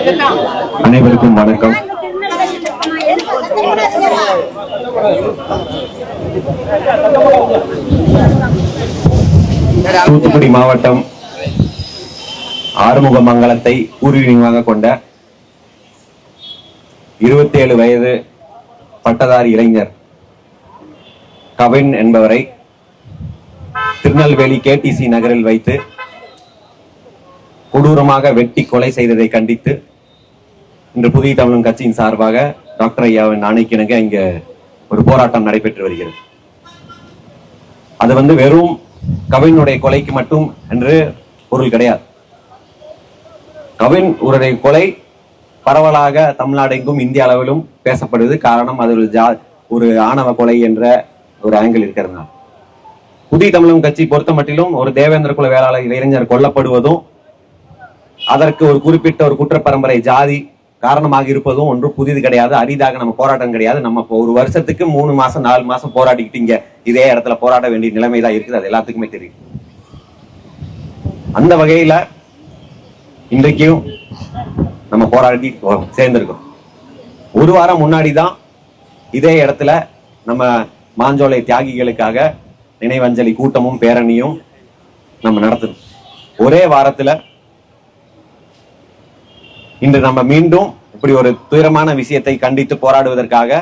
அனைவருக்கும் வணக்கம். தூத்துக்குடி மாவட்டம் ஆறுமுகமங்கலத்தை பூர்வீகமாக கொண்ட 27 வயது பட்டதாரி இளைஞர் கவின் என்பவரை திருநெல்வேலி KTC நகரில் வைத்து கொடூரமாக வெட்டி கொலை செய்ததை கண்டித்து இன்று புதிய தமிழகம் கட்சியின் சார்பாக டாக்டர் ஐயாவின் ஆணைக்கிணங்க இங்க ஒரு போராட்டம் நடைபெற்று வருகிறது. அது வெறும் கவினுடைய கொலைக்கு மட்டும் என்று பொருள் கிடையாது. கவின் உடைய கொலை பரவலாக தமிழ்நாடு எங்கும் இந்திய அளவிலும் பேசப்படுவது காரணம் அது ஒரு ஆணவ கொலை என்ற ஒரு ஆங்கிள் இருக்கிறதுனால. புதிய தமிழகம் கட்சி பொறுத்த மட்டிலும் ஒரு தேவேந்திர குல வேளாளர் இளைஞர் கொல்லப்படுவதும் அதற்கு ஒரு குறிப்பிட்ட ஒரு குற்ற பரம்பரை ஜாதி காரணமாக இருப்பதும் ஒன்றும் புதிது கிடையாது. அரிதாக நம்ம போராட்டம் கிடையாது. நம்ம ஒரு வருஷத்துக்கு 3 மாசம் 4 மாசம் போராடிக்கிட்டு இங்க இதே இடத்துல போராட வேண்டிய நிலைமை தான் இருக்குது. அது எல்லாத்துக்குமே தெரியும். அந்த வகையில இன்றைக்கும் நம்ம போராடி சேர்ந்திருக்கோம். ஒரு வாரம் முன்னாடி தான் இதே இடத்துல நம்ம மாஞ்சோலை தியாகிகளுக்காக நினைவஞ்சலி கூட்டமும் பேரணியும் நம்ம நடத்தணும். ஒரே வாரத்துல இன்று நம்ம மீண்டும் இப்படி ஒரு துயரமான விஷயத்தை கண்டித்து போராடுவதற்காக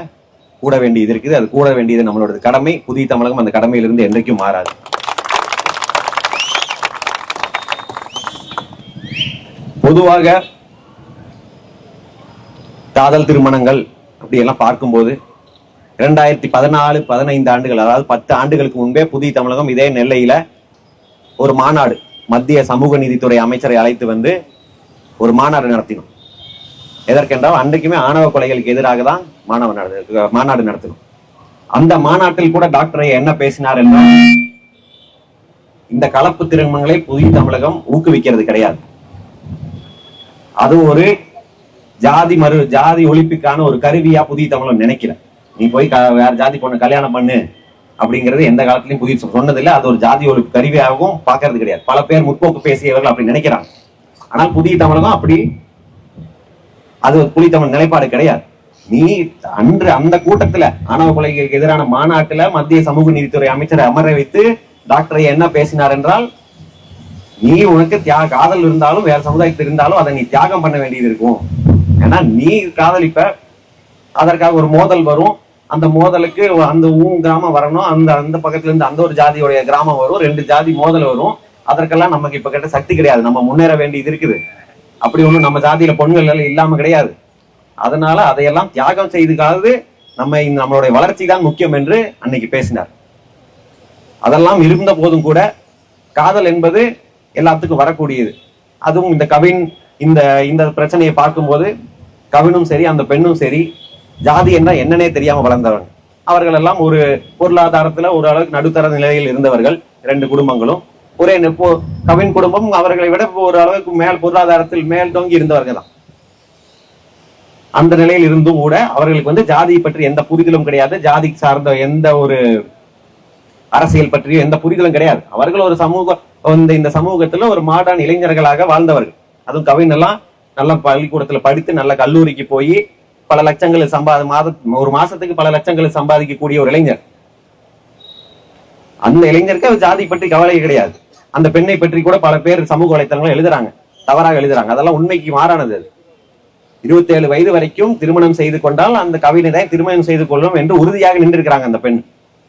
கூட வேண்டியது இருக்குது. அது கூட வேண்டியது நம்மளோட கடமை. புதிய தமிழகம் அந்த கடமையிலிருந்து என்றைக்கும் மாறாது. பொதுவாக காதல் திருமணங்கள் அப்படி எல்லாம் பார்க்கும்போது 2014-15 ஆண்டுகள், அதாவது 10 ஆண்டுகளுக்கு முன்பே புதிய தமிழகம் இதே நெல்லையில ஒரு மாநாடு, மத்திய சமூக நீதித்துறை அமைச்சரை அழைத்து ஒரு மாநாடு நடத்தினோம். எதற்கென்றால் அன்றைக்குமே ஆணவ கொலைகளுக்கு எதிராக தான் மாநாடு நடத்தினோம். அந்த மாநாட்டில் கூட டாக்டர் என்ன பேசினார் என்றால், இந்த கலப்பு திருமணங்களை புதிய தமிழகம் ஊக்குவிக்கிறது கிடையாது. அது ஒரு ஜாதி ஒழிப்புக்கான ஒரு கருவியா புதிய தமிழகம் நினைக்கல. நீ போய் வேற ஜாதி பொண்ணு கல்யாணம் பண்ணு அப்படிங்கிறது எந்த காலத்திலையும் புதிய சொன்னதில்லை. அது ஒரு ஜாதி ஒழிப்பு கருவியாகவும் பார்க்கறது கிடையாது. பல பேர் முற்போக்கு பேசியவர்கள் அப்படி நினைக்கிறாங்க. ஆனால் புதிய தமிழகம் அப்படி அது புதிய தமிழ் நிலைப்பாடு கிடையாது. நீ அன்று அந்த கூட்டத்துல ஆணவ கொலைகளுக்கு எதிரான மாநாட்டுல மத்திய சமூக நீதித்துறை அமைச்சரை அமர வைத்து டாக்டர் என்ன பேசினார் என்றால், நீ உனக்கு காதல் இருந்தாலும் வேற சமுதாயத்தில் இருந்தாலும் அதை நீ தியாகம் பண்ண வேண்டியது இருக்கும். ஏன்னா நீ காதலிப்ப, அதற்காக ஒரு மோதல் வரும். அந்த மோதலுக்கு அந்த கிராமம் வரணும், அந்த பக்கத்துல இருந்து அந்த ஒரு ஜாதியோடைய கிராமம் வரும், 2 ஜாதி மோதல் வரும். அதற்கெல்லாம் நமக்கு இப்ப கிட்ட சக்தி கிடையாது. நம்ம முன்னேற வேண்டியது இருக்குது. அப்படி ஒண்ணும் நம்ம ஜாதியில பொண்கள் இல்லாம கிடையாது. அதனால அதையெல்லாம் தியாகம் செய்துக்காவது நம்மளுடைய வளர்ச்சி தான் முக்கியம் என்று அன்னைக்கு பேசினார். அதெல்லாம் இருந்த போதும் கூட காதல் என்பது எல்லாத்துக்கும் வரக்கூடியது. அதுவும் இந்த கவின் இந்த பிரச்சனையை பார்க்கும்போது கவினும் சரி அந்த பெண்ணும் சரி ஜாதி என்ன என்னன்னே தெரியாம வளர்ந்தவங்க. அவர்கள் எல்லாம் ஒரு பொருளாதாரத்துல ஒரு அளவுக்கு நடுத்தர நிலையில் இருந்தவர்கள். 2 குடும்பங்களும் ஒரே கவின் குடும்பம் அவர்களை விட ஒரு அளவுக்கு மேல் பொருளாதாரத்தில் மேல் தோங்கி இருந்தவர்கள் தான். அந்த நிலையில் இருந்தும் கூட அவர்களுக்கு ஜாதியை பற்றி எந்த புரிதலும் கிடையாது. ஜாதி சார்ந்த எந்த ஒரு அரசியல் பற்றியும் எந்த புரிதலும் கிடையாது. அவர்கள் ஒரு இந்த சமூகத்துல ஒரு மாடர்ன் இளைஞர்களாக வாழ்ந்தவர்கள். அதுவும் கவின் எல்லாம் நல்ல பள்ளிக்கூடத்துல படித்து நல்ல கல்லூரிக்கு போய் பல லட்சங்களை ஒரு மாசத்துக்கு பல லட்சங்களை சம்பாதிக்கக்கூடிய ஒரு இளைஞர். அந்த இளைஞருக்கு ஜாதி பற்றி கவலை கிடையாது. அந்த பெண்ணை பற்றி கூட பல பேர் சமூக வலைத்தளங்கள் எழுதுறாங்க, தவறாக எழுதுறாங்க. அதெல்லாம் உண்மைக்கு மாறானது. 27 வயது வரைக்கும் திருமணம் செய்து கொண்டால் அந்த கவினை திருமணம் செய்து கொள்ளும் என்று உறுதியாக நின்றிருக்கிறாங்க அந்த பெண்.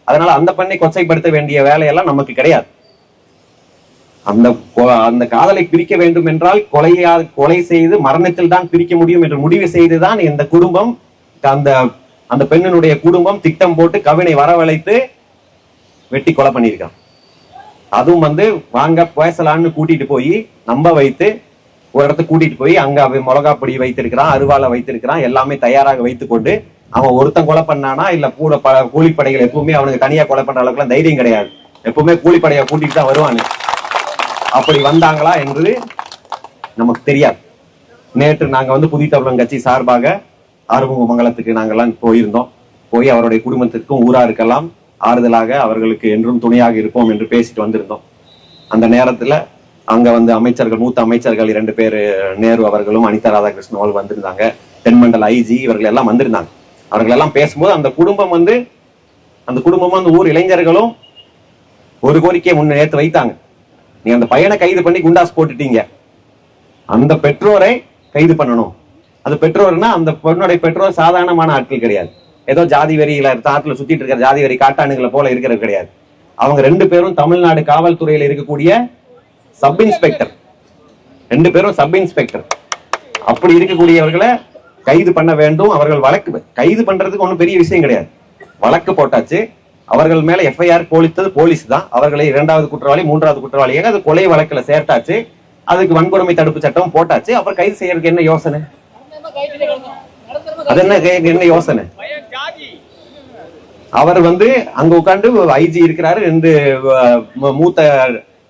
அதனால அந்த பெண்ணை கொச்சைப்படுத்த வேண்டிய வேலையெல்லாம் நமக்கு கிடையாது. அந்த காதலை பிரிக்க வேண்டும் என்றால் கொலை செய்து மரணத்தில் தான் பிரிக்க முடியும் என்று முடிவு செய்துதான் இந்த குடும்பம், அந்த பெண்ணினுடைய குடும்பம் திட்டம் போட்டு கவினை வரவழைத்து வெட்டி கொலை பண்ணியிருக்கான். அதுவும் வாங்க பேசலான்னு கூட்டிட்டு போய் நம்ப வைத்து ஒரு இடத்துக்கு கூட்டிட்டு போய் அங்க மிளகாப்பொடி வைத்திருக்கிறான், அருவாலை வைத்திருக்கிறான், எல்லாமே தயாராக வைத்துக் கொண்டு அவன் ஒருத்தன் கொலை பண்ணானா இல்ல கூட கூலிப்படைகள் எப்பவுமே அவனுக்கு தனியா கொலை பண்ற அளவுக்கு எல்லாம் தைரியம் கிடையாது. எப்பவுமே கூலிப்படையை கூட்டிட்டு தான் வருவாங்க. அப்படி வந்தாங்களா என்று நமக்கு தெரியாது. நேற்று நாங்க புதிய தமிழகம் கட்சி சார்பாக ஆறுமுகமங்கலத்துக்கு நாங்கெல்லாம் போயிருந்தோம். போய் அவருடைய குடும்பத்திற்கும் ஊராருக்கெல்லாம் ஆறுதலாக அவர்களுக்கு என்றும் துணையாக இருப்போம் என்று பேசிட்டு வந்திருந்தோம். அந்த நேரத்துல அங்க வந்து அமைச்சர்கள், மூத்த அமைச்சர்கள் 2 பேர், நேரு அவர்களும் அனிதா ராதாகிருஷ்ணன் அவர்கள் வந்திருந்தாங்க. தென்மண்டல ஐஜி இவர்கள் எல்லாம் வந்திருந்தாங்க. அவர்கள் எல்லாம் பேசும்போது அந்த குடும்பம் அந்த ஊர் இளைஞர்களும் ஒரு கோரிக்கையை நேற்று வைத்தாங்க. நீ அந்த பையனை கைது பண்ணி குண்டாஸ் போட்டுட்டீங்க, அந்த பெற்றோரை கைது பண்ணணும். அது பெற்றோர்னா அந்த பொண்ணுடைய பெற்றோர் சாதாரணமான ஆட்கள் கிடையாது. ஏதோ ஜாதி வெறியில தாட்டில் சுத்திட்டு இருக்கிற ஜாதி வெறி காட்டானுங்களை போல இருக்கிறது கிடையாது. அவங்க 2 பேரும் தமிழ்நாடு காவல்துறையில் இருக்கக்கூடிய சப் இன்ஸ்பெக்டர். 2 பேரும் சப் இன்ஸ்பெக்டர். அப்படி இருக்கக்கூடியவர்களை கைது பண்ண வேண்டும். அவர்கள் வழக்கு கைது பண்றதுக்கு ஒன்றும் பெரிய விஷயம் கிடையாது. வழக்கு போட்டாச்சு. அவர்கள் மேல எஃப்ஐஆர் போலித்தது போலீஸ் தான். அவர்களை 2வது குற்றவாளி 3வது குற்றவாளியாக அது கொலை வழக்குல சேர்த்தாச்சு. அதுக்கு வன்கொடுமை தடுப்பு சட்டம் போட்டாச்சு. அப்புறம் கைது செய்யறதுக்கு என்ன யோசனை? அது என்ன யோசனை? அவர் வந்து அங்க உட்கார்ந்து ஐஜி இருக்கிறாரு, 2 மூத்த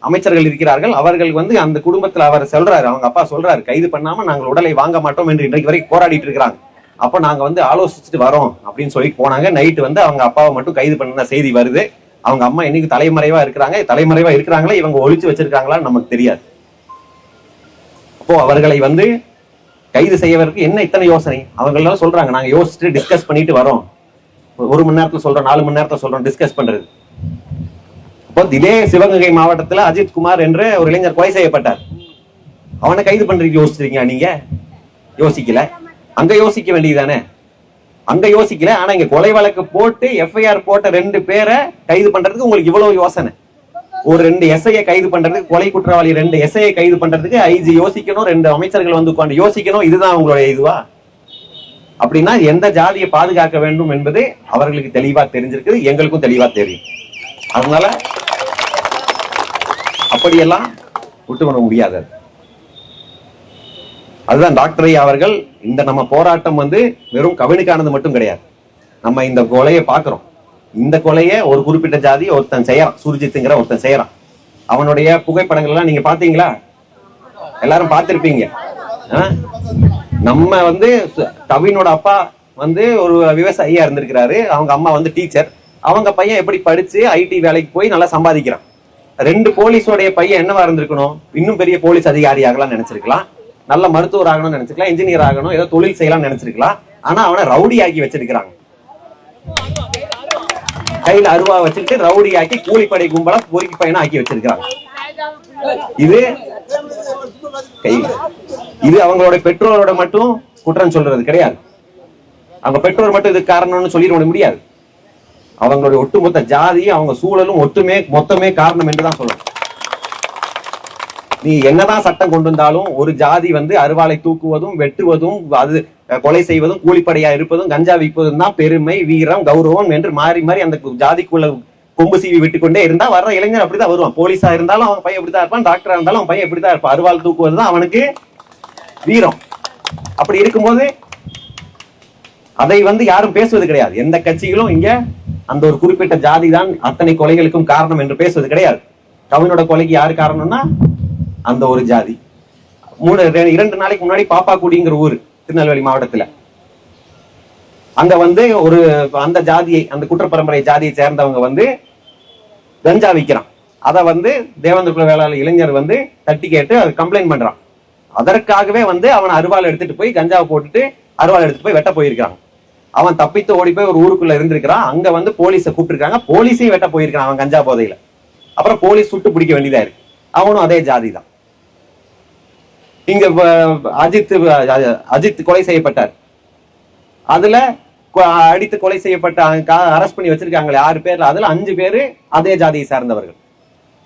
அமைச்சர்கள் இருக்கிறார்கள். அவர்கள் வந்து அந்த குடும்பத்துல அவர் சொல்றாரு, அவங்க அப்பா சொல்றாரு, கைது பண்ணாம நாங்கள் உடலை வாங்க மாட்டோம் என்று இன்றைக்கு வரைக்கும் போராடிட்டு இருக்கிறாங்க. அப்ப நாங்க வந்து ஆலோசிச்சுட்டு வரோம் அப்படின்னு சொல்லிட்டு போனாங்க. நைட்டு வந்து அவங்க அப்பாவை மட்டும் கைது பண்ண செய்தி வருது. அவங்க அம்மா இன்னைக்கு தலைமறைவா இருக்கிறாங்களா, இவங்க ஒளிச்சு வச்சிருக்காங்களான்னு நமக்கு தெரியாது. அப்போ அவர்களை வந்து கைது செய்யறதுக்கு என்ன இத்தனை யோசனை? அவங்க எல்லாம் சொல்றாங்க, நாங்க யோசிச்சுட்டு டிஸ்கஸ் பண்ணிட்டு வரோம். 1 மணி நேரத்துல சொல்றோம், 4 மணி நேரத்துல சொல்றோம் டிஸ்கஸ் பண்றது. இப்போ இதே சிவகங்கை மாவட்டத்துல அஜித் குமார் என்ற ஒரு இளைஞர் கொலை செய்யப்பட்டார். அவனை கைது பண்றதுக்கு யோசிச்சிருக்கீங்க நீங்க? யோசிக்கல. அங்க யோசிக்க வேண்டியதானே? அங்க யோசிக்கல. ஆனா இங்க கொலை வழக்கு போட்டு எஃப்ஐஆர் போட்ட 2 பேரை கைது பண்றதுக்கு உங்களுக்கு இவ்வளவு யோசனை. ஒரு 2 எஸ்ஐயை கைது பண்றதுக்கு, கொலை குற்றவாளி 2 எஸ்ஐயை கைது பண்றதுக்கு ஐஜி யோசிக்கணும், 2 அமைச்சர்கள் வந்து உட்கார்ந்து யோசிக்கணும். இதுதான் உங்களுடைய இதுவா? அப்படின்னா எந்த ஜாதியை பாதுகாக்க வேண்டும் என்பது அவர்களுக்கு தெளிவா தெரிஞ்சிருக்குது, எங்களுக்கும் தெளிவா தெரியும். அதனால அப்படியெல்லாம் விட்டு பண்ண முடியாது. அதுதான் டாக்டர் ஐயா அவர்கள், இந்த நம்ம போராட்டம் வந்து வெறும் கவினுக்கானது மட்டும் கிடையாது. நம்ம இந்த கொலையை பாக்குறோம். இந்த கொலையை ஒரு குறிப்பிட்ட ஜாதி ஒருத்தன் செய்யறான், சுர்ஜித்ங்கிற ஒருத்தன் செய்யறான். அவனுடைய புகைப்படங்கள் எல்லாம் நீங்க பாத்தீங்களா? எல்லாரும் பார்த்திருப்பீங்க. நம்ம வந்து கவினோட அப்பா வந்து ஒரு விவசாயியா இருந்திருக்கிறாரு, அவங்க அம்மா வந்து டீச்சர். அவங்க பையன் எப்படி படிச்சு ஐடி வேலைக்கு போய் நல்லா சம்பாதிக்கிறான். 2 போலீஸோடைய பையன் என்னவா இருந்திருக்கணும்? இன்னும் பெரிய போலீஸ் அதிகாரி ஆகலாம் நினைச்சிருக்கலாம், நல்ல மருத்துவர் ஆகணும்னு நினைச்சிருக்கலாம், இன்ஜினியர் ஆகணும், ஏதோ தொழில் செய்யலாம் நினைச்சிருக்கலாம். ஆனா அவனை ரவுடி ஆக்கி வச்சிருக்கிறாங்க. கையில அருவா வச்சுட்டு ரவுடி ஆக்கி கூலிப்படை கும்பலா பொறுக்கி பையனா ஆக்கி வச்சிருக்காங்க. இது அவங்களோட பெற்றோரோட மட்டும் குற்றம் சொல்றது கிடையாது. அவங்க பெற்றோர் மட்டும் இதுக்கு காரணம்னு சொல்லிட முடியாது. அவங்களுடைய ஒட்டுமொத்த ஜாதி, அவங்க சூழலும் மொத்தமே காரணம் என்றுதான் சொல்லணும். நீ என்னதான் சட்டம் கொண்டு வந்தாலும் ஒரு ஜாதி வந்து அருவாளை தூக்குவதும், வெட்டுவதும், அது கொலை செய்வதும், கூலிப்படையா இருப்பதும், கஞ்சா விற்பதும் தான் பெருமை, வீரம், கௌரவம் என்று மாறி மாறி அந்த ஜாதிக்குள்ள கொம்பு சீவி விட்டு கொண்டே இருந்தா வர்ற இளைஞர் அப்படிதான் வருவான். போலீஸா இருந்தாலும் அவன் பையன் இப்படிதான் இருப்பான், டாக்டரா இருந்தாலும் அவன் பையன் இப்படிதான் இருப்பான். அருவாள் தூக்குவதுதான் அவனுக்கு வீரம். அப்படி இருக்கும்போது அதை வந்து யாரும் பேசுவது கிடையாது. எந்த கட்சிகளும் இங்க அந்த ஒரு குறிப்பிட்ட ஜாதி தான் அத்தனை கொலைகளுக்கும் காரணம் என்று பேசுவது கிடையாது. கவினோட கொலைக்கு யாரு காரணம்னா அந்த ஒரு ஜாதி. 2 நாளைக்கு முன்னாடி பாப்பாக்குடிங்கிற ஊர் திருநெல்வேலி மாவட்டத்துல, அங்க வந்து ஒரு அந்த ஜாதியை, அந்த குற்றப்பரம்பரை ஜாதியை சேர்ந்தவங்க வந்து கஞ்சா விற்கிறான். அதை வந்து தேவேந்திர குல வேளாளர் இளைஞர் வந்து தட்டி கேட்டு அது கம்ப்ளைண்ட் பண்றான். அதற்காகவே வந்து அவன் அருவாள் எடுத்துட்டு போய் கஞ்சாவை போட்டுட்டு அருவாள் எடுத்துட்டு போய் வெட்ட போயிருக்காங்க. அவன் தப்பித்து ஓடி போய் ஒரு ஊருக்குள்ள இருந்திருக்கிறான். அங்க வந்து போலீஸை கூப்பிட்டுருக்காங்க, போலீஸையும் வெட்ட போயிருக்கான் அவன் கஞ்சா போதையில. அப்புறம் போலீஸ் சுட்டு பிடிக்க வேண்டியதா இருக்கு. அவனும் அதே ஜாதி தான். இங்க அஜித் கொலை செய்யப்பட்டார். அதுல அடித்து கொலை செய்யப்பட்ட அரெஸ்ட் பண்ணி வச்சிருக்காங்களே 6 பேர்ல, அதுல 5 பேரு அதே ஜாதியை சேர்ந்தவர்கள்.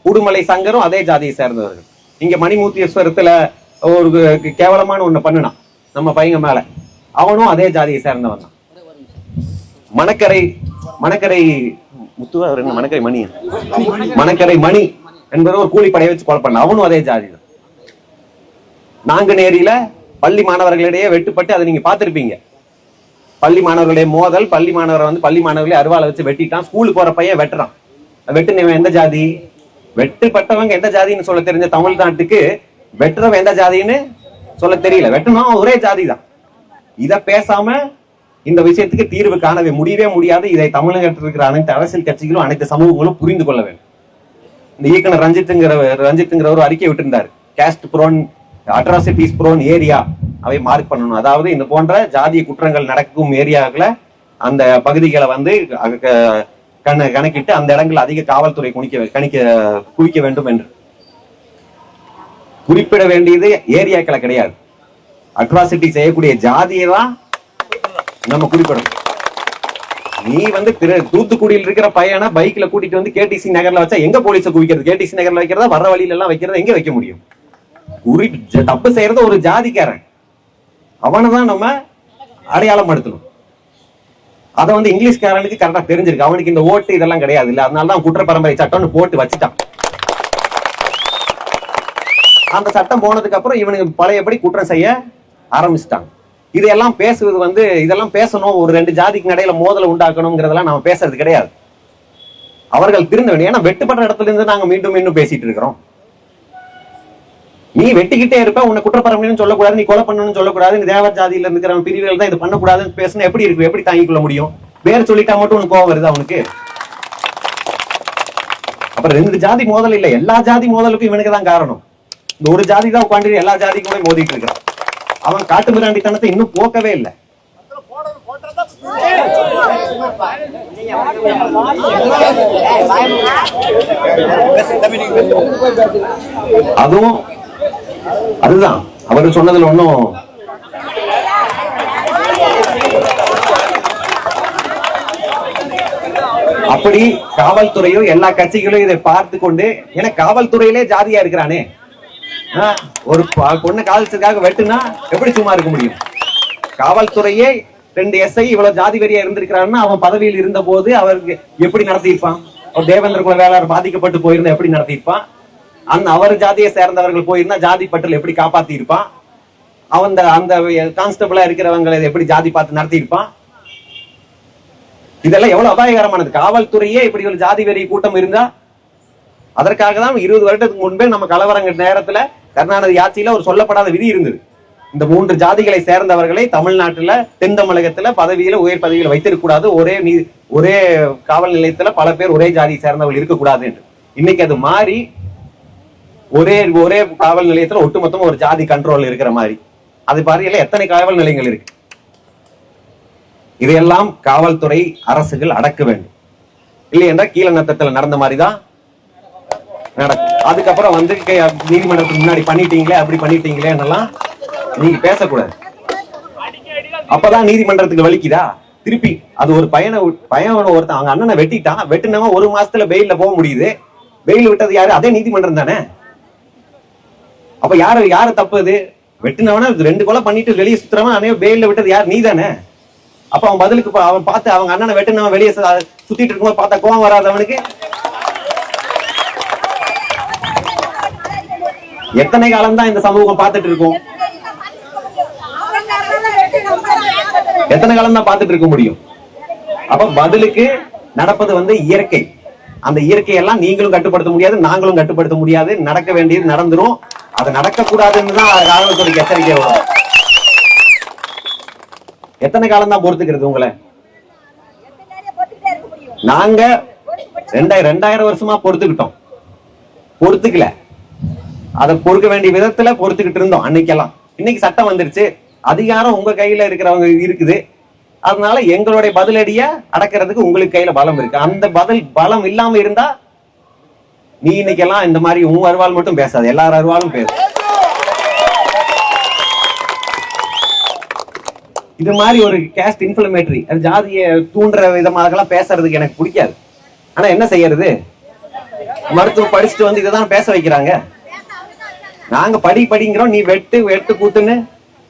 உடுமலை சங்கரும் அதே ஜாதியை சேர்ந்தவர்கள். இங்க மணிமூர்த்தீஸ்வரத்துல ஒரு கேவலமான ஒண்ணு பண்ணுனான் நம்ம பையங்க மேல, அவனும் அதே ஜாதியை சேர்ந்தவன் தான். மணக்கரை மணி என்பது ஒரு கூலிப்படையை வச்சு கொலை பண்ண, அவனும் அதே ஜாதி தான். நாங்குநேரியில பள்ளி மாணவர்களிடையே வெட்டுப்பட்டு அதை நீங்க பாத்திருப்பீங்க. பள்ளி மாணவர்களுடைய மோதல், பள்ளி மாணவர்களை அருவாளை வச்சு வெட்டிட்டான். ஸ்கூலுக்கு போற பையன் வெட்டுறான். வெட்டுனவன் எந்த ஜாதி? வெட்டுப்பட்டவங்க எந்த ஜாதின்னு சொல்ல தெரிஞ்ச தமிழ்நாட்டுக்கு வெட்டுறவன் எந்த ஜாதின்னு சொல்ல தெரியல. வெட்டணும் ஒரே ஜாதி தான். இத பேசாம இந்த விஷயத்துக்கு தீர்வு காணவே முடியவே முடியாது. இதை தமிழகத்தில் இருக்கிற அனைத்து அரசியல் கட்சிகளும் அனைத்து சமூகங்களும் புரிந்து கொள்ள வேண்டும். இந்த இயக்குனர் ரஞ்சித்ங்கிற ஒரு அறிக்கை விட்டிருந்தாரு. Caste prone atrocities prone area அவை மார்க் பண்ணணும். அதாவது இந்த போன்ற ஜாதிய குற்றங்கள் நடக்கும் ஏரியாக்களை அந்த பகுதிகளை வந்து கணக்கிட்டு அந்த இடங்கள் அதிக காவல்துறை குவிக்க வேண்டும் என்று குறிப்பிட வேண்டியது ஏரியாக்களை கிடையாது, அட்ராசிட்டி செய்யக்கூடிய ஜாதியை தான் நம்ம குறிப்பிடணும். நீ வந்து தூத்துக்குடியில் இருக்கிற பையனை பைக்ல கூட்டிட்டு வந்து கேடிசி நகர்ல வச்சா எங்க போலீஸை குவிக்கிறது? கேடிசி நகர்ல வைக்கிறதா, வர வழியில எல்லாம் வைக்கிறதா, எங்க வைக்க முடியும்? தப்பு செய்யறது ஒரு ஜாதிக்காரன், அவனைதான் நம்ம அடையாளம் படுத்தணும். அதை வந்து இங்கிலீஷ்காரனுக்கு கரெக்டா தெரிஞ்சிருக்கு. அவனுக்கு இந்த ஓட்டு இதெல்லாம் கிடையாது இல்ல, அதனாலதான் குற்ற பரம்பரை சட்டம்னு போட்டு வச்சுட்டான். அந்த சட்டம் போனதுக்கு அப்புறம் இவனுக்கு பழையபடி குற்றம் செய்ய ஆரம்பிச்சுட்டாங்க. இதெல்லாம் பேசுவது வந்து இதெல்லாம் பேசணும், ஒரு ரெண்டு ஜாதிக்கு இடையில மோதலை உண்டாக்கணுங்கிறதெல்லாம் நம்ம பேசுறது கிடையாது. அவர்கள் திருந்த வேண்டிய, ஏன்னா வெட்டுப்பட்ட இடத்துல இருந்து நாங்க மீண்டும் மீண்டும் பேசிட்டு இருக்கிறோம். நீ வெட்டிக்கிட்டே இருப்ப, உன்னை குற்றப்பரம்பரைன்னு சொல்லக்கூடாது, நீ கொலை பண்ணணும்னு சொல்லக்கூடாது, நீ தேவர் ஜாதியில இருக்கிற பிரிவுகள் தான் இது பண்ணக்கூடாதுன்னு பேசினா எப்படி இருக்கு? எப்படி தாங்கிக் கொள்ள முடியும்? பேர் சொல்லிட்டா மட்டும் உனக்கு கோவம் வருது அவனுக்கு? அப்புறம் ரெண்டு ஜாதி மோதல் இல்ல, எல்லா ஜாதி மோதலுக்கும் இவனுக்கு தான் காரணம். இந்த ஒரு ஜாதி தான் உட்காந்து எல்லா ஜாதிக்கும் போய் மோதிட்டு இருக்கிறான். அவன் காட்டு மிராண்டித்தனத்தை இன்னும் போக்கவே இல்லை. அதுவும் அதுதான் அவர் சொன்னதுல ஒன்னும் அப்படி காவல்துறையும் எல்லா கட்சிகளும் இதை பார்த்து கொண்டு, ஏன்னா காவல்துறையிலே ஜாதியா இருக்கிறானே, ஒரு பொண்ணு காதலிச்சதுக்காக வெட்டுனா எப்படி சும்மா இருக்க முடியும்? காவல்துறையே 2 SI இவ்வளவு ஜாதி வெறியா இருந்திருக்கிறாருன்னா அவன் பதவியில் இருந்த போது அவருக்கு எப்படி நடத்தியிருப்பான்? தேவேந்திர குல வேளாளர் பாதிக்கப்பட்டு போயிருந்தா எப்படி நடத்தியிருப்பான்? அவர் ஜாதியை சேர்ந்தவர்கள் போயிருந்தா ஜாதி பட்டியல் எப்படி காப்பாத்தி இருப்பான்? அவன் அந்த கான்ஸ்டபிளா இருக்கிறவங்களை எப்படி ஜாதி பார்த்து நடத்தியிருப்பான்? இதெல்லாம் எவ்வளவு அபாயகரமானது. காவல்துறையே இப்படி ஒரு ஜாதி வெறி கூட்டம் இருந்தா, அதற்காக தான் 20 வருடத்துக்கு முன்பே நம்ம கலவரங்க நேரத்துல கருணாநிதி ஆட்சியில ஒரு சொல்லப்படாத விதி இருந்தது. இந்த 3 ஜாதிகளை சேர்ந்தவர்களை தமிழ்நாட்டுல தென் தமிழகத்துல பதவியில உயர் பதவியில வைத்திருக்க கூடாது, ஒரே காவல் நிலையத்துல பல பேர் ஒரே ஜாதியை சேர்ந்தவர்கள் இருக்கக்கூடாது என்று. இன்னைக்கு அது மாறி ஒரே காவல் நிலையத்துல ஒட்டுமொத்தமா ஒரு ஜாதி கண்ட்ரோல் இருக்கிற மாதிரி. அது பாருங்க எத்தனை காவல் நிலையங்கள் இருக்கு. இதையெல்லாம் காவல்துறை அரசுகள் அடக்க வேண்டும். இல்லை என்றால் கீழநத்தத்துல நடந்த மாதிரிதான் நடக்கும். அதுக்கப்புறம் வந்து நீதிமன்றத்துக்கு முன்னாடி பண்ணிட்டீங்களே, அப்படி பண்ணிட்டீங்களே என்னெல்லாம் நீங்க பேசக்கூடாது. அப்பதான் நீதிமன்றத்துக்கு வலிக்குதா? திருப்பி அது ஒரு பையன் ஒருத்தன் அவங்க அண்ணனை வெட்டிட்டான், வெட்டினவன் 1 மாசத்துல பெயில்ல போக முடியுது. பெயில் விட்டது யாரு? அதே நீதிமன்றம் தானே. அப்ப யாரு தப்பு? அது வெட்டினவன 2 கொலை பண்ணிட்டு வெளியே சுத்துறவன் அனைவ பெயில்ல விட்டது யாரு? நீ தானே. அப்ப அவன் பதிலுக்கு அவன் பார்த்து அவங்க அண்ணனை வெட்டினவன் வெளியே சுத்திட்டு இருக்கும்போது பார்த்தா கோவம் வராது அவனுக்கு? எத்தனை காலம் தான் இந்த சமூகம் பார்த்துட்டு இருக்கும்? எத்தனை காலம் தான் பார்த்துட்டு இருக்க முடியும்? அப்ப பதிலுக்கு நடப்பது வந்து இயற்கை. அந்த இயற்கையெல்லாம் நீங்களும் கட்டுப்படுத்த முடியாது, நாங்களும் கட்டுப்படுத்த முடியாது. நடக்க வேண்டியது நடந்துரும். அது நடக்க கூடாதுன்னு தான் காவல்துறைக்கு எச்சரிக்கை வரும். எத்தனை காலம் தான் பொறுத்துக்கிறது உங்களை? நாங்க 2000 வருஷமா பொறுத்துக்கிட்டோம், பொறுத்துக்கல. அதை பொறுக்க வேண்டிய விதத்துல பொறுத்துக்கிட்டு இருந்தோம் அன்னைக்கெல்லாம். இன்னைக்கு சட்டம் வந்துருச்சு, அதிகாரம் உங்க கையில இருக்கிறவங்க இருக்குது. அதனால எங்களுடைய பதிலடிய அடக்கிறதுக்கு உங்களுக்கு கையில பலம் இருக்கு. அந்த பலம் இல்லாம இருந்தா நீ இன்னைக்கெல்லாம் இந்த மாதிரி உன் அருவாள் மட்டும் பேசாது, எல்லாரும் அருவாளும் பேசு. இது மாதிரி ஒரு கேஸ்ட் இன்ஃப்ளமேட்டரி, அது ஜாதியை தூண்டுற விதமாக பேசுறதுக்கு எனக்கு பிடிக்காது. ஆனா என்ன செய்யறது? மருத்துவம் படிச்சுட்டு வந்து இதைதான் பேச வைக்கிறாங்க. நாங்க படிங்கிறோம், நீ வெட்டு கூத்துன்னு.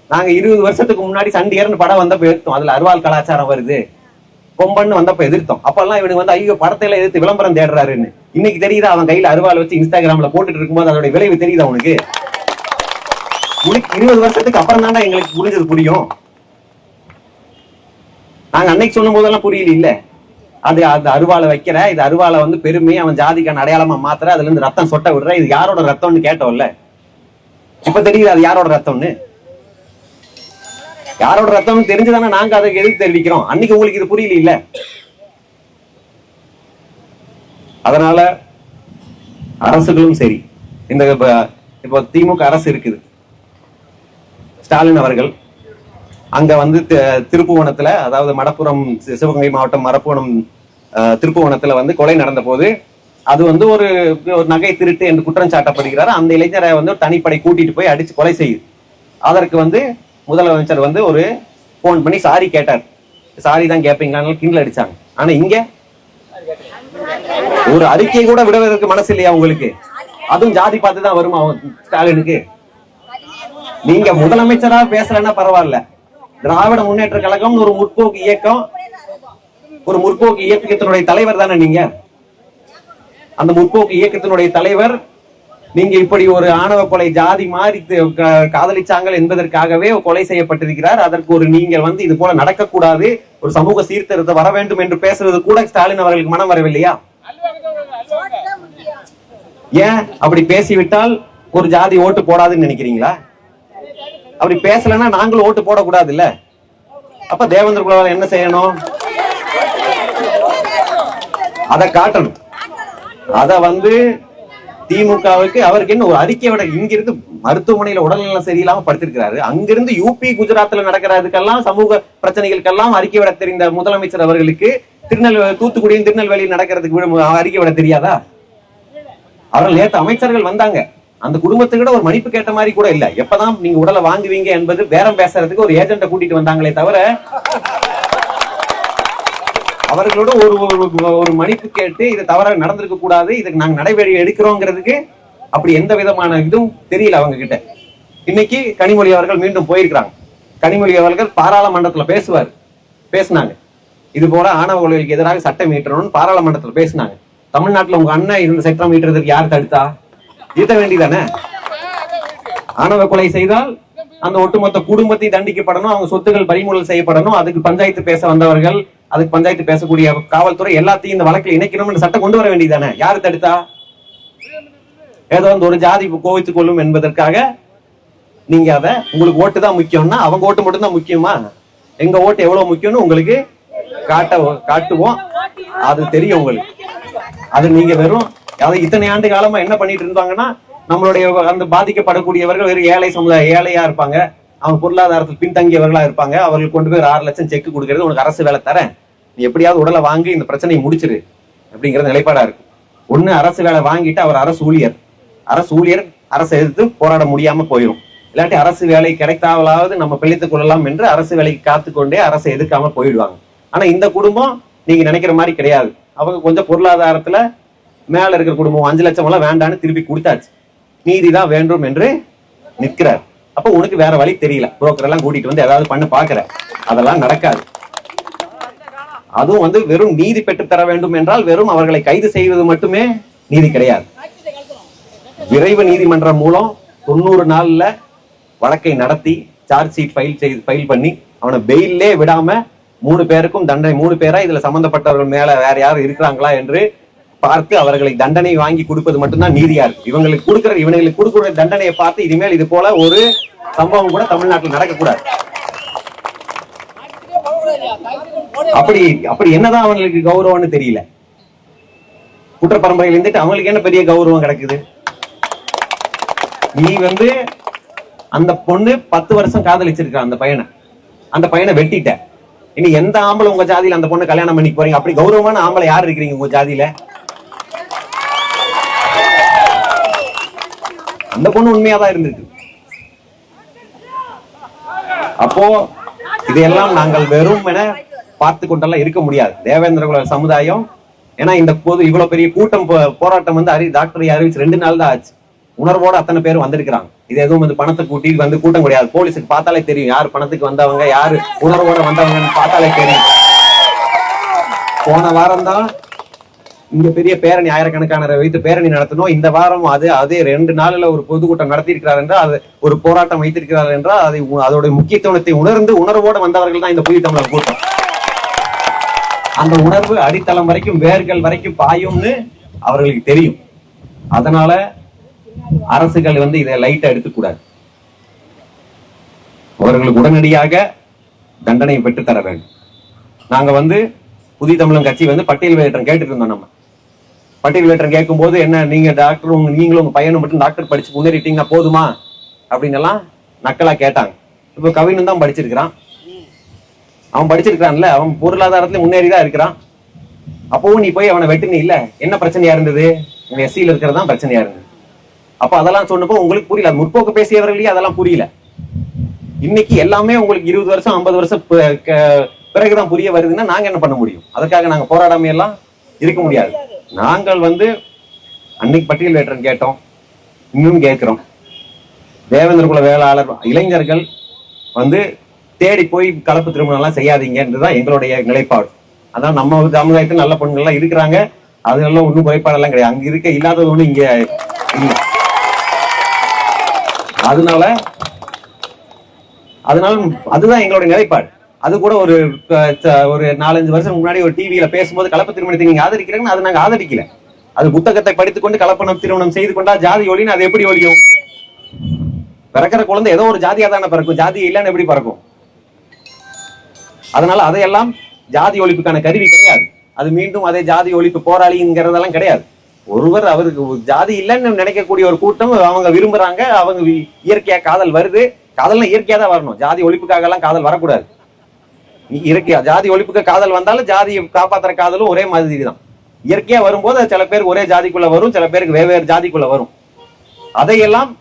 நாங்க 20 வருஷத்துக்கு முன்னாடி சண்டியர்னு படம் வந்தப்ப எதிர்த்தோம். அதுல அருவாள் கலாச்சாரம் வருது, கொம்பன்னு வந்தப்ப எதிர்த்தோம். அப்பெல்லாம் இவனுக்கு வந்து ஐயோ படத்தையில எதிர்த்து விளம்பரம் தேடுறாருன்னு. இன்னைக்கு தெரியுதா? அவன் கையில அருவாள் வச்சு இன்ஸ்டாகிராம்ல போட்டுட்டு இருக்கும்போது அதோட விளைவு தெரியுதா உனக்கு? 20 வருஷத்துக்கு அப்புறம் தாண்டா எங்களுக்கு புரிஞ்சது புரியும். நாங்க அன்னைக்கு சொல்லும் போதெல்லாம் புரியல. இல்ல அது அந்த அருவாளை வைக்கிற, இது அருவாளை வந்து பெருமை, அவன் ஜாதிக்கான அடையாளமா மாத்துற, அதுல இருந்து ரத்தம் சொட்ட விடுற, இது யாரோட ரத்தம்னு கேட்டோம்ல. இப்ப தெரியுது அது யாரோட ரத்தம்னு. யாரோட ரத்தம்னு தெரிஞ்சுதானே நாங்க அதுக்கு எதிர்த்து தெரிவிக்கிறோம். அன்னைக்கு உங்களுக்கு இது புரியல இல்ல. அதனால அரசுகளும் சரி, இந்த இப்போ திமுக அரசு இருக்குது, ஸ்டாலின் அவர்கள் அங்க வந்து திருப்புவனத்துல, அதாவது மடப்புறம், சிவகங்கை மாவட்டம் மடப்புவனம் திருப்புவனத்துல வந்து கொலை நடந்த போது அது வந்து ஒரு நகை திருட்டு என்று குற்றம் சாட்டப்படுகிறார். அந்த இளைஞரை வந்து ஒரு தனிப்படை கூட்டிட்டு போய் அடிச்சு கொலை செய்யுது. அதற்கு வந்து முதலமைச்சர் வந்து ஒரு போன் பண்ணி சாரி கேட்டார். சாரி தான் கேட்பீங்களான்னு கிண்டல் அடிச்சாங்க. ஆனா இங்க ஒரு அறிக்கை கூட விடுவதற்கு மனசு இல்லையா உங்களுக்கு? அதுவும் ஜாதி பார்த்து தான் வருமா ஸ்டாலினுக்கு? நீங்க முதலமைச்சரா பேசலன்னா பரவாயில்ல, திராவிட முன்னேற்ற கழகம் ஒரு முற்போக்கு இயக்கம், ஒரு முற்போக்கு இயக்கத்தினுடைய தலைவர் தானே நீங்க. அந்த முற்போக்கு இயக்கத்தினுடைய தலைவர் நீங்க இப்படி ஒரு ஆணவ கொலை ஜாதி மாறி காதலிச்சாங்கள் என்பதற்காகவே கொலை செய்யப்பட்டிருக்கிறார். அதற்கு ஒரு நீங்க வந்து இது போல நடக்கக்கூடாது, ஒரு சமூக சீர்திருத்தம் வர வேண்டும் என்று பேசுவது கூட ஸ்டாலின் அவர்களுக்கு மனம் வரவில்லையா? ஏன் அப்படி பேசிவிட்டால் ஒரு ஜாதி ஓட்டு போடாதுன்னு நினைக்கிறீங்களா? அப்படி பேசலன்னா நாங்களும் ஓட்டு போடக்கூடாது இல்ல? அப்ப தேவேந்திர குலவேலன் என்ன செய்யணும்? அதை காட்டணும். அத வந்து திமுகவுக்கு அவருக்கு என்ன ஒரு அறிக்கை விட, இங்கிருந்து மருத்துவமனையில உடல்நலம் சரியில்லாம படுத்திருக்கிறாரு, அங்கிருந்து யூபி குஜராத்ல நடக்கிறதுக்கெல்லாம் சமூக பிரச்சனைகளுக்கெல்லாம் அறிக்கை விட தெரிந்த முதலமைச்சர் அவர்களுக்கு தூத்துக்குடியும் திருநெல்வேலியில் நடக்கிறதுக்கு அறிக்கை விட தெரியாதா? அவர்கள் நேற்று அமைச்சர்கள் வந்தாங்க, அந்த குடும்பத்துக்கிட்ட ஒரு மன்னிப்பு கேட்ட மாதிரி கூட இல்ல. எப்பதான் நீங்க உடலை வாங்குவீங்க என்பது பேரம் பேசுறதுக்கு ஒரு ஏஜென்ட்டை கூட்டிட்டு வந்தாங்களே தவிர அவர்களோட ஒரு மன்னிப்பு கேட்டு இது தவறாக நடந்திருக்க கூடாது, இதுக்கு நாங்க நடைபெற எடுக்கிறோங்கிறதுக்கு அப்படி எந்த விதமான இதுவும் தெரியல அவங்க கிட்ட. இன்னைக்கு கனிமொழி அவர்கள் மீண்டும் போயிருக்கிறாங்க. கனிமொழி அவர்கள் பாராளுமன்றத்துல பேசினாங்க, இது போல ஆணவ கொலைகளுக்கு எதிராக சட்டம் இயற்றணும்னு பாராளுமன்றத்துல பேசினாங்க. தமிழ்நாட்டுல உங்க அண்ணன் இருந்த சட்டம் ஈட்டுறதுக்கு யார் தடுத்தா? ஈட்ட வேண்டியதானே? ஆணவ கொலை செய்தால் அந்த ஒட்டுமொத்த குடும்பத்தை தண்டிக்கப்படணும், அவங்க சொத்துக்கள் பறிமுதல் செய்யப்படணும், அதுக்கு பஞ்சாயத்து பேச வந்தவர்கள், அதுக்கு பஞ்சாயத்து பேசக்கூடிய காவல்துறை எல்லாத்தையும் இந்த வழக்கில் இணைக்கணும் சட்டம் கொண்டு வர வேண்டியதானே? யாரு தடுத்தா? ஏதோ வந்து ஒரு ஜாதி கோவித்துக் கொள்ளும் என்பதற்காக நீங்க அதை உங்களுக்கு ஓட்டு தான் முக்கியம்னா அவங்க ஓட்டு மட்டும் தான் முக்கியமா? எங்க ஓட்டு எவ்வளவு முக்கியம்னு உங்களுக்கு காட்டுவோம், அது தெரியும் உங்களுக்கு. அது நீங்க வெறும் அதை இத்தனை ஆண்டு காலமா என்ன பண்ணிட்டு இருந்தாங்கன்னா, நம்மளுடைய அந்த பாதிக்கப்படக்கூடியவர்கள் வெறும் ஏழை சமுதாய ஏழையா இருப்பாங்க, அவங்க பொருளாதாரத்தில் பின்தங்கியவர்களா இருப்பாங்க, அவர்களுக்கு கொண்டு போய் 6 லட்சம் செக் கொடுக்கறது, உனக்கு அரசு வேலை தரேன், நீ எப்படியாவது உடலை வாங்கி இந்த பிரச்சனையை முடிச்சிரு அப்படிங்கிற நிலைப்பாடா இருக்கு. ஒண்ணு அரசு வேலை வாங்கிட்டு அவர் அரசு ஊழியர் அரசை எதிர்த்து போராட முடியாம போயிடும், இல்லாட்டி அரசு வேலை கிடைத்தாவளாவது நம்ம பிழைத்துக் கொள்ளலாம் என்று அரசு வேலைக்கு காத்துக்கொண்டே அரசை எதிர்க்காம போயிடுவாங்க. ஆனா இந்த குடும்பம் நீங்க நினைக்கிற மாதிரி கிடையாது. அவங்க கொஞ்சம் பொருளாதாரத்துல மேல இருக்கிற குடும்பம் 5 லட்சம் எல்லாம் வேண்டான்னு திருப்பி கொடுத்தாச்சு, நீதிதான் வேண்டும் என்று நிற்கிறார். அப்ப உனக்கு வேற வழி தெரியல, புரோக்கர் எல்லாம் கூட்டிட்டு வந்து ஏதாவது பண்ண பாக்குற, அதெல்லாம் நடக்காது. அதுவும் வந்து வெறும் நீதி பெற்று தர வேண்டும் என்றால் வெறும் அவர்களை கைது செய்வது மட்டுமே நீதி கிடையாது. விரைவு நீதிமன்றம் மூலம் 90 நாள்ல வழக்கை நடத்தி சார்ஜ் ஷீட் ஃபைல் பண்ணி அவனை பெயிலே விடாம 3 பேருக்கும் தண்டனை, 3 பேரா இதுல சம்பந்தப்பட்டவர்கள் மேல வேற யாரும் இருக்கிறாங்களா என்று பார்த்து அவர்களை தண்டனை வாங்கி கொடுப்பது மட்டும்தான் நீதியா இருக்கு. இவங்களுக்கு கொடுக்கிற தண்டனையை பார்த்து இனிமேல் இது போல ஒரு சம்பவம் கூட தமிழ்நாட்டில் நடக்கக்கூடாது. அப்படி என்னதான் அவங்களுக்கு கௌரவம்னு தெரியல. குற்ற பரம்பரையில் இருந்துட்டு அவங்களுக்கு என்ன பெரிய கௌரவம் கிடைக்குது? நீ வந்து அந்த பொண்ணு 10 வருஷம் காதலிச்சிருக்க அந்த பையனை வெட்டிட்ட, இனி எந்த ஆம்பளை உங்க ஜாதியில அந்த பொண்ணு கல்யாணம் பண்ணி போறீங்க? அப்படி கௌரவமான ஆம்பளை யார் இருக்கிறீங்க உங்க ஜாதியில? அந்த பொண்ணு உண்மையாதான் இருந்திருக்கு. அப்போ இதையெல்லாம் நாங்கள் வெறும் என பார்த்து கொண்டெல்லாம் இருக்க முடியாது. தேவேந்திர குல சமுதாயம், ஏன்னா இந்த போது இவ்வளவு பெரிய கூட்டம் போராட்டம் வந்து டாக்டர் அறிவிச்சு 2 நாள் தான் ஆச்சு. உணர்வோட அத்தனை பேர் வந்திருக்கிறாங்க. இது எதுவும் வந்து பணத்தை கூட்டி வந்து கூட்டம் கிடையாது. போலீஸுக்கு பார்த்தாலே தெரியும் யாரு பணத்துக்கு வந்தவங்க, யாரு உணர்வோட வந்தவங்கன்னு பார்த்தாலே தெரியும். போன வாரம் தான் இங்க பெரிய பேரணி, ஆயிரக்கணக்கான வைத்து பேரணி நடத்தணும். இந்த வாரம் அதே 2 நாள்ல ஒரு பொதுக்கூட்டம் நடத்தி இருக்கிறார் என்றால், அது ஒரு போராட்டம் வைத்திருக்கிறார் என்றால் அதோட முக்கியத்துவத்தை உணர்வோட வந்தவர்கள் தான் இந்த புதிய தமிழர் கூட்டம். அந்த உணர்வு அடித்தளம் வரைக்கும், வேர்கள் வரைக்கும் பாயும்னு அவர்களுக்கு தெரியும். அதனால அரசுகள் வந்து இதை லைட்டா எடுத்துக்கூடாது. அவர்களுக்கு உடனடியாக தண்டனை பெற்று தர வேண்டும். நாங்க வந்து புதிய தமிழன் கட்சி வந்து பட்டியல் வெளியேற்றம் கேட்டுட்டு இருந்தோம். நம்ம பட்டியல் லெட்டர் கேட்கும் போது என்ன நீங்க டாக்டர் நீங்களும் உங்க பையனும் மட்டும் டாக்டர் படிச்சு முன்னேறிட்டீங்கன்னா போதுமா அப்படின்னு எல்லாம் நக்கலா கேட்டாங்க. இப்ப கவினும் தான் படிச்சிருக்கிறான், அவன் படிச்சிருக்கான்ல, அவன் பொருளாதாரத்துல முன்னேறிதான் இருக்கிறான். அப்பவும் நீ போய் அவனை வெட்டுனி இல்ல, என்ன பிரச்சனையா இருந்தது? எஸ்சியில இருக்கிறதா பிரச்சனையா இருந்தது. அப்ப அதெல்லாம் சொன்னப்போ உங்களுக்கு புரியல. முற்போக்கு பேசியவர்களே அதெல்லாம் புரியல. இன்னைக்கு எல்லாமே உங்களுக்கு 20 வருஷம் 50 வருஷம் பிறகுதான் புரிய வருதுன்னா நாங்க என்ன பண்ண முடியும்? அதற்காக நாங்க போராடாம எல்லாம் இருக்க முடியாது. நாங்கள் அன்னைக்கு பட்டியல் வேற்றன் கேட்டோம், இன்னும் கேட்கிறோம். தேவேந்திர குல வேளாளர் இளைஞர்கள் தேடி போய் கலப்பு திருமணம் எல்லாம் செய்யாதீங்கன்றதுதான் எங்களுடைய நிலைப்பாடு. அதான் நம்ம சமுதாயத்தில் நல்ல பெண்கள் எல்லாம் இருக்கிறாங்க, அதெல்லாம் ஒன்றும் குறைபாடெல்லாம் கிடையாது. அங்க இருக்க இல்லாதது ஒண்ணு இங்க இல்லை. அதனால அதுதான் எங்களுடைய நிலைப்பாடு. அது கூட ஒரு 4-5 வருஷம் முன்னாடி ஒரு டிவியில பேசும்போது கலப்பு திருமணத்தை நீங்க ஆதரிக்கிறீங்கன்னு அதை நாங்க ஆதரிக்கல. அது புத்தகத்தை படித்துக் கொண்டு கலப்பணம் திருமணம் செய்து கொண்டா ஜாதி ஒளின்னு அது எப்படி ஒழியும்? பிறக்கிற குழந்தை ஏதோ ஒரு ஜாதியா தானே பிறக்கும், ஜாதி இல்லைன்னு எப்படி பறக்கும்? அதனால அதையெல்லாம் ஜாதி ஒழிப்புக்கான கருவி கிடையாது. அது மீண்டும் அதே ஜாதி ஒழிப்பு போராளிங்கிறதெல்லாம் கிடையாது. ஒருவர் அவருக்கு ஜாதி இல்லைன்னு நினைக்கக்கூடிய ஒரு கூட்டம் அவங்க விரும்புறாங்க. அவங்க இயற்கையா காதல் வருது, காதல்னா இயற்கையா தான் வரணும், ஜாதி ஒழிப்புக்காக எல்லாம் காதல் வரக்கூடாது. இயற்கையா ஜாதி ஒழிப்புக்கு காதல் வந்தாலும் ஜாதியை காப்பாத்துற காதலும் ஒரே மாதிரி தான். இயற்கையா வரும்போது சில பேருக்கு ஒரே ஜாதிக்குள்ள வரும், சில பேருக்கு வெவ்வேறு ஜாதிக்குள்ள வரும். அதையெல்லாம்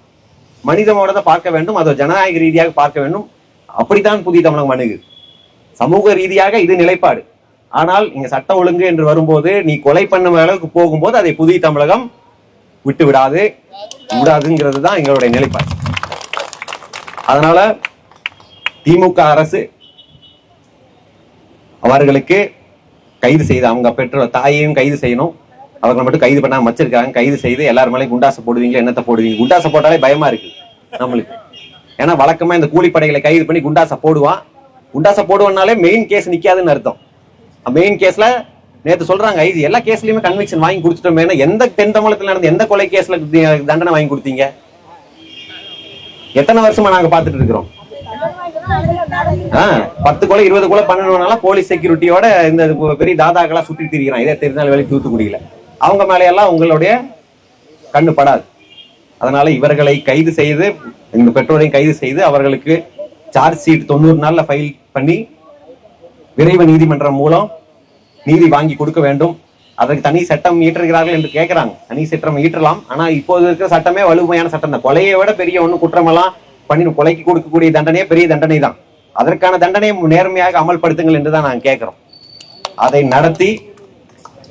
மனிதனோட பார்க்க வேண்டும், அதை ஜனநாயக ரீதியாக பார்க்க வேண்டும். அப்படித்தான் புதிய தமிழகம் அணுகுது. சமூக ரீதியாக இது நிலைப்பாடு. ஆனால் இங்க சட்ட ஒழுங்கு என்று வரும்போது நீ கொலை பண்ணும் அளவுக்கு போகும்போது அதை புதிய தமிழகம் விட்டு விடாதுங்கிறது தான் எங்களுடைய நிலைப்பாடு. அதனால திமுக அரசு அவர்களுக்கு கைது செய்து அவங்க பெற்றோர் தாயையும் கைது செய்யணும். அவர்களை மட்டும் கைது பண்ணாம வச்சிருக்காங்க. கைது செய்து எல்லாரும் மேலே குண்டாசை போடுவீங்களா, என்னத்தை போடுவீங்க? குண்டாசை போட்டாலே பயமா இருக்கு நம்மளுக்கு. ஏன்னா வழக்கமா இந்த கூலிப்படைகளை கைது பண்ணி குண்டாசை போடுவான். குண்டாசை போடுவனாலே மெயின் கேஸ் நிக்காதுன்னு அர்த்தம். மெயின் கேஸ்ல நேற்று சொல்றாங்க ஐஜி எல்லா கேஸ்லயுமே கன்விக்ஷன் வாங்கி கொடுத்துட்டோம். எந்த தென் தமிழகத்தில் நடந்த எந்த கொலை கேஸ்ல தண்டனை வாங்கி கொடுத்தீங்க? எத்தனை வருஷமா நாங்க பாத்துட்டு இருக்கிறோம். 10 கொலை 20 கொலை பண்ணணும்னால போலீஸ் செக்யூரிட்டியோட இந்த பெரிய தாதாக்களா சுத்திட்டு இருக்கிறான். இதே திருநெல்வேலி தூத்துக்குடியில அவங்க மேலையெல்லாம் உங்களுடைய கண்ணு படாது. அதனால இவர்களை கைது செய்து, இந்த பெற்றோரையும் கைது செய்து அவர்களுக்கு சார்ஜ் ஷீட் 90 நாள்ல ஃபைல் பண்ணி விரைவு நீதிமன்றம் மூலம் நீதி வாங்கி கொடுக்க வேண்டும். அதற்கு தனி சட்டம் ஈற்றுகிறார்கள் என்று கேட்கிறாங்க. தனி சட்டம் ஈற்றலாம். ஆனா இப்போது இருக்கிற சட்டமே வலுமையான சட்டம் தான். கொலையை விட பெரிய ஒண்ணு குற்றமெல்லாம் பண்ணி கொலைக்கு கொடுக்கக்கூடிய தண்டனையே பெரிய தண்டனை தான். அதற்கான தண்டனையை நேர்மையாக அமல்படுத்துங்கள் என்றுதான் நாங்கள் கேட்கிறோம். அதை நடத்தி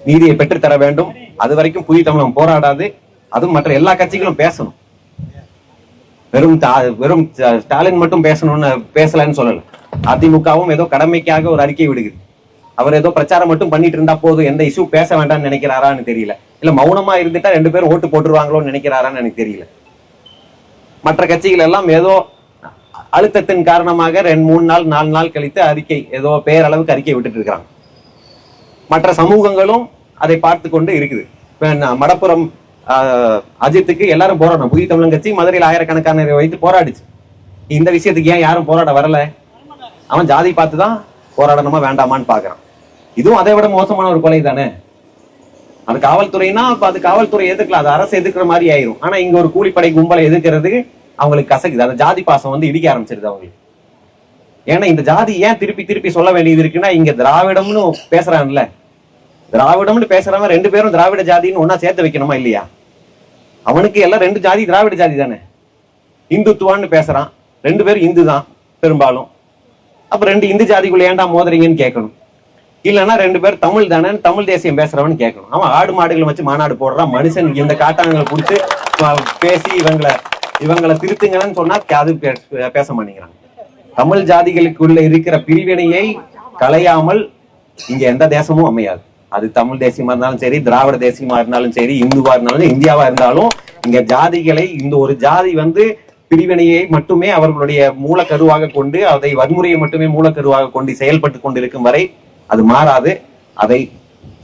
நீதியை பெற்றுத்தர வேண்டும். அது வரைக்கும் புதிய தமிழகம் போராடாது. அதுவும் மற்ற எல்லா கட்சிகளும் பேசணும். வெறும் ஸ்டாலின் மட்டும் பேசணும்னு பேசலன்னு சொல்லல. அதிமுகவும் ஏதோ கடமைக்காக ஒரு அறிக்கை விடுகிறது. அவர் ஏதோ பிரச்சாரம் மட்டும் பண்ணிட்டு இருந்தா போதும், எந்த இஷ்யூ பேச வேண்டாம்னு நினைக்கிறாரான்னு தெரியல. இல்ல மௌனமா இருந்துட்டா 2 பேரும் ஓட்டு போட்டுருவாங்களோன்னு நினைக்கிறாரான்னு எனக்கு தெரியல. மற்ற கட்சிகள் எல்லாம் ஏதோ அழுத்தத்தின் காரணமாக 2-3 நாள் 4 நாள் கழித்து அறிக்கை ஏதோ பேரளவுக்கு அறிக்கை விட்டுட்டு இருக்கிறாங்க. மற்ற சமூகங்களும் அதை பார்த்து கொண்டு இருக்குது. மடப்புறம் அஜித்துக்கு எல்லாரும் போராடணும். புதிய தமிழகம் கட்சி மதுரையில் ஆயிரக்கணக்கான வைத்து போராடிச்சு. இந்த விஷயத்துக்கு ஏன் யாரும் போராட வரல? அவன் ஜாதி பார்த்துதான் போராடணுமா வேண்டாமான்னு பாக்குறான். இதுவும் அதை விட மோசமான ஒரு கொலை தானே. அது காவல்துறைனா அது காவல்துறை எதிர்க்கலாம், அது அரசு எதிர்க்கிற மாதிரி ஆயிரும். ஆனா இங்க ஒரு கூலிப்படை கும்பலை எதிர்க்கிறது அவங்களுக்கு கசக்குது. அந்த ஜாதி பாசம் இடிக்க ஆரம்பிச்சிருது அவங்களுக்கு. ஏன்னா இந்த ஜாதி ஏன் திருப்பி திருப்பி சொல்ல வேண்டியது இருக்குன்னா, இங்க திராவிடம்னு பேசுறான்ல, திராவிடம்னு பேசுறவன் 2 பேரும் திராவிட ஜாதின்னு ஒன்னா சேர்த்து வைக்கணுமா இல்லையா? அவனுக்கு எல்லாம் 2 ஜாதி திராவிட ஜாதி தானே. இந்துத்துவான்னு பேசுறான், 2 பேரும் இந்து தான் பெரும்பாலும். அப்ப 2 இந்து ஜாதிக்குள்ள ஏன்டா மோதுறீங்கன்னு கேட்கணும். இல்லைன்னா 2 பேர் தமிழ் தானே, தமிழ் தேசியம் பேசுறவன்னு கேட்கணும். அவன் ஆடு மாடுகளை வச்சு மாநாடு போடுறான். மனுஷன் இந்த காட்டாங்களை கொடுத்து பேசி இவங்களை திருத்துங்கன்னு சொன்னா அது பேச மாட்டேங்கிறாங்க. தமிழ் ஜாதிகளுக்குள்ள இருக்கிற பிரிவினையை களையாமல் இங்க எந்த தேசமும் அமையாது. அது தமிழ் தேசியமா இருந்தாலும் சரி, திராவிட தேசியமா இருந்தாலும் சரி, இந்துவா இருந்தாலும் இந்தியாவா இருந்தாலும், இங்க ஜாதிகளை இந்த ஒரு ஜாதி பிரிவினையை மட்டுமே அவர்களுடைய மூலக்கருவாக கொண்டு, அதை வன்முறையை மட்டுமே மூலக்கருவாக கொண்டு செயல்பட்டு கொண்டிருக்கும் வரை அது மாறாது. அதை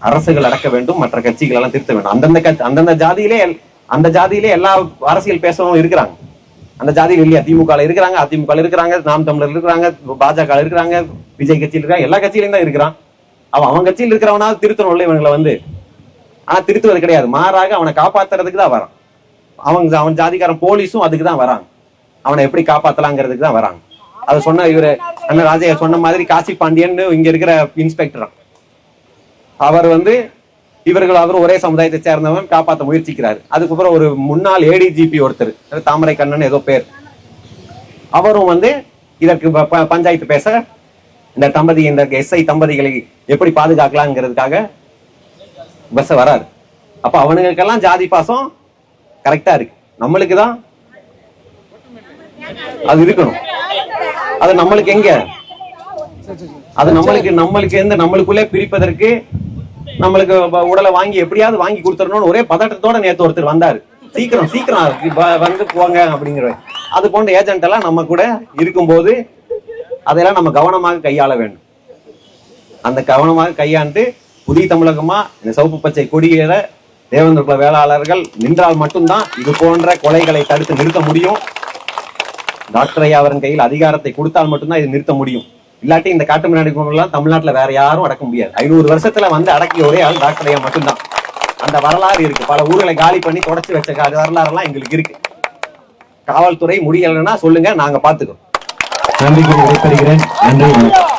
அரசுகள் அடக்க வேண்டும், மற்ற கட்சிகள் எல்லாம் திருத்த வேண்டும். அந்த ஜாதியிலே எல்லா அரசியல் பேசவும் இருக்கிறாங்க. அந்த ஜாதியில் இல்லையா? திமுக இருக்கிறாங்க, அதிமுக இருக்கிறாங்க, நாம் தமிழர் இருக்கிறாங்க, பாஜக இருக்கிறாங்க, விஜய் கட்சியில் இருக்காங்க, எல்லா கட்சியிலும் தான் இருக்கிறான். அவன் கட்சியில் இருக்கிறவனா திருத்தணும்ல இவங்களை ஆனா திருத்துவது கிடையாது. மாறாக அவனை காப்பாத்துறதுக்கு தான் வரான். அவன் ஜாதிக்காரன் போலீஸும் அதுக்கு தான் வராங்க. அவனை எப்படி காப்பாத்தலாங்கிறதுக்கு தான் வராங்க. அதை சொன்ன இவரு அண்ணன் ராஜையா சொன்ன மாதிரி காசி பாண்டியன் இங்க இருக்கிற இன்ஸ்பெக்டர் அவர் அவர் ஒரே சமுதாயத்தை சேர்ந்தவன் காப்பாற்ற முயற்சிக்கிறாரு. அதுக்கப்புறம் ஒரு முன்னாள் ஏடிஜிபி ஒருத்தர் தாமரை கண்ணன் ஏதோ பேர், அவரும் இதற்கு பஞ்சாயத்து பேச இந்த எஸ்ஐ தம்பதிகளை எப்படி பாதுகாக்கலாங்கிறதுக்காக பஸ் வராரு. அப்ப அவனுங்களுக்கெல்லாம் ஜாதி பாசம் கரெக்டா இருக்கு. நம்மளுக்கு தான் அது இருக்கணும். அது நம்மளுக்கு எங்க, அது நம்மளுக்குள்ளே பிரிப்பதற்கு நம்மளுக்கு உடலை வாங்கி எப்படியாவது வாங்கி கொடுத்துடணும்னு ஒரே பதட்டத்தோட நேத்து ஒருத்தர் வந்தாரு. சீக்கிரம் போங்க அப்படிங்கிற. அது போன்ற ஏஜென்ட் எல்லாம் நம்ம கூட இருக்கும்போது அதெல்லாம் நம்ம கவனமாக கையாள வேண்டும். அந்த கவனமாக கையாண்டு புதிய தமிழகமா இந்த சிவப்பு பச்சை கொடியேற தேவேந்திர குல வேளாளர்கள் நின்றால் மட்டும்தான் இது போன்ற கொலைகளை தடுத்து நிறுத்த முடியும். டாக்டர் ஐயா அவரின் கையில் அதிகாரத்தை கொடுத்தால் மட்டும்தான் இது நிறுத்த முடியும். இல்லாட்டி இந்த காட்டு மிராண்டி கும்பலாம் தமிழ்நாட்டுல வேற யாரும் அடக்க முடியாது. 500 வருஷத்துல அடக்கிய ஒரே ஆள் டாக்டர் ஐயா மட்டும்தான். அந்த வரலாறு இருக்கு. பல ஊர்களை காலி பண்ணி தொடச்சு வச்ச வரலாறு எல்லாம் எங்களுக்கு இருக்கு. காவல்துறை முடியலைன்னா சொல்லுங்க, நாங்க பாத்துக்கோம். நன்றி. நன்றி.